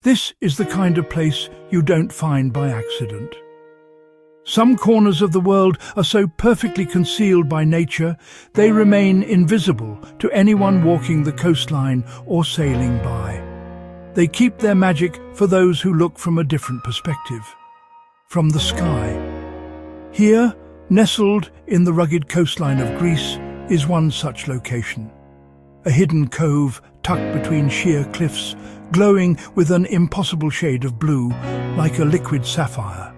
This is the kind of place you don't find by accident. Some corners of the world are so perfectly concealed by nature, they remain invisible to anyone walking the coastline or sailing by. They keep their magic for those who look from a different perspective, from the sky. Here, nestled in the rugged coastline of Greece, is one such location. A hidden cove tucked between sheer cliffs, glowing with an impossible shade of blue, like a liquid sapphire.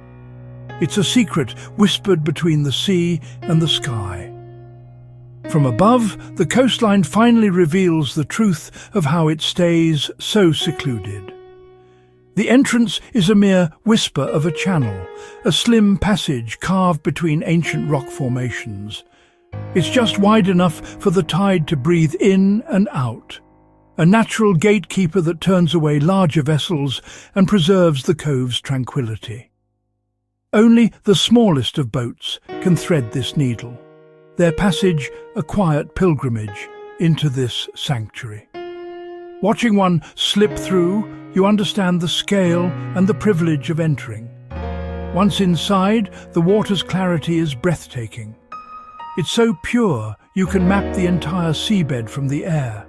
It's a secret whispered between the sea and the sky. From above, the coastline finally reveals the truth of how it stays so secluded. The entrance is a mere whisper of a channel, a slim passage carved between ancient rock formations. It's just wide enough for the tide to breathe in and out, a natural gatekeeper that turns away larger vessels and preserves the cove's tranquility. Only the smallest of boats can thread this needle, their passage a quiet pilgrimage into this sanctuary. Watching one slip through, you understand the scale and the privilege of entering. Once inside, the water's clarity is breathtaking. It's so pure you can map the entire seabed from the air.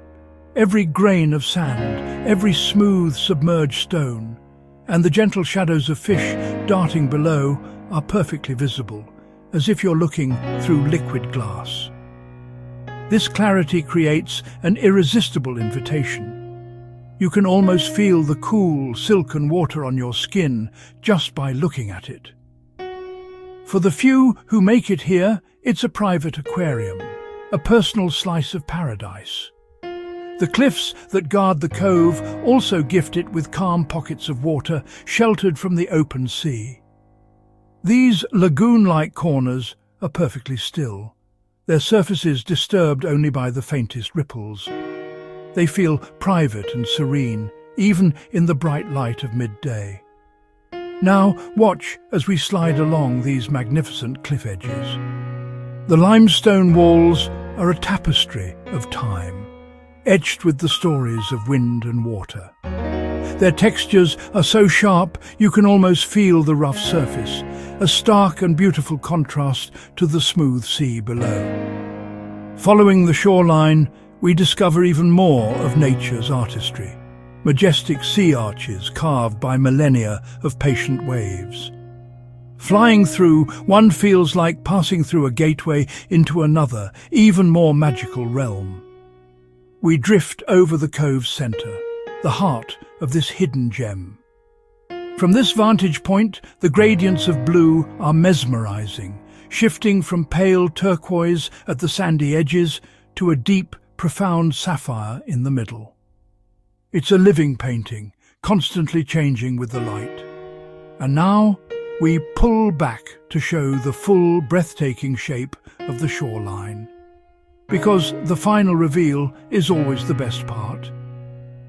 Every grain of sand, every smooth submerged stone, and the gentle shadows of fish darting below are perfectly visible, as if you're looking through liquid glass. This clarity creates an irresistible invitation. You can almost feel the cool, silken water on your skin just by looking at it. For the few who make it here, it's a private aquarium, a personal slice of paradise. The cliffs that guard the cove also gift it with calm pockets of water sheltered from the open sea. These lagoon-like corners are perfectly still, their surfaces disturbed only by the faintest ripples. They feel private and serene, even in the bright light of midday. Now watch as we slide along these magnificent cliff edges. The limestone walls are a tapestry of time, etched with the stories of wind and water. Their textures are so sharp you can almost feel the rough surface, a stark and beautiful contrast to the smooth sea below. Following the shoreline, we discover even more of nature's artistry. Majestic sea arches carved by millennia of patient waves. Flying through, one feels like passing through a gateway into another, even more magical realm. We drift over the cove's centre, the heart of this hidden gem. From this vantage point, the gradients of blue are mesmerizing, shifting from pale turquoise at the sandy edges to a deep, profound sapphire in the middle. It's a living painting, constantly changing with the light. And now we pull back to show the full, breathtaking shape of the shoreline. Because the final reveal is always the best part.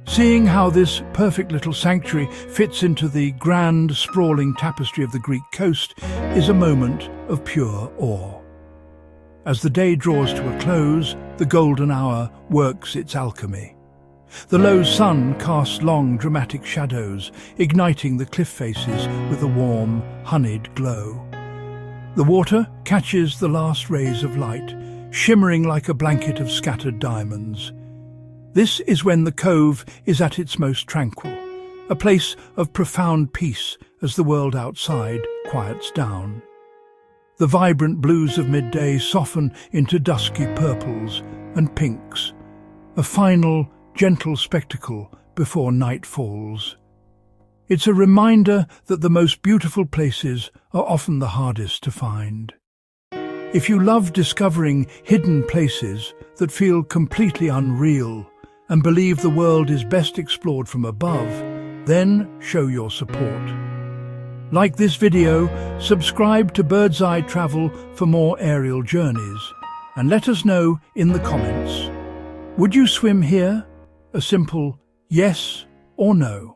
Seeing how this perfect little sanctuary fits into the grand, sprawling tapestry of the Greek coast is a moment of pure awe. As the day draws to a close, the golden hour works its alchemy. The low sun casts long, dramatic shadows, igniting the cliff faces with a warm, honeyed glow. The water catches the last rays of light, shimmering like a blanket of scattered diamonds. This is when the cove is at its most tranquil, a place of profound peace as the world outside quiets down. The vibrant blues of midday soften into dusky purples and pinks, a final, gentle spectacle before night falls. It's a reminder that the most beautiful places are often the hardest to find. If you love discovering hidden places that feel completely unreal and believe the world is best explored from above, then show your support. Like this video, subscribe to Birdseye Travel for more aerial journeys, and let us know in the comments. Would you swim here? A simple yes or no.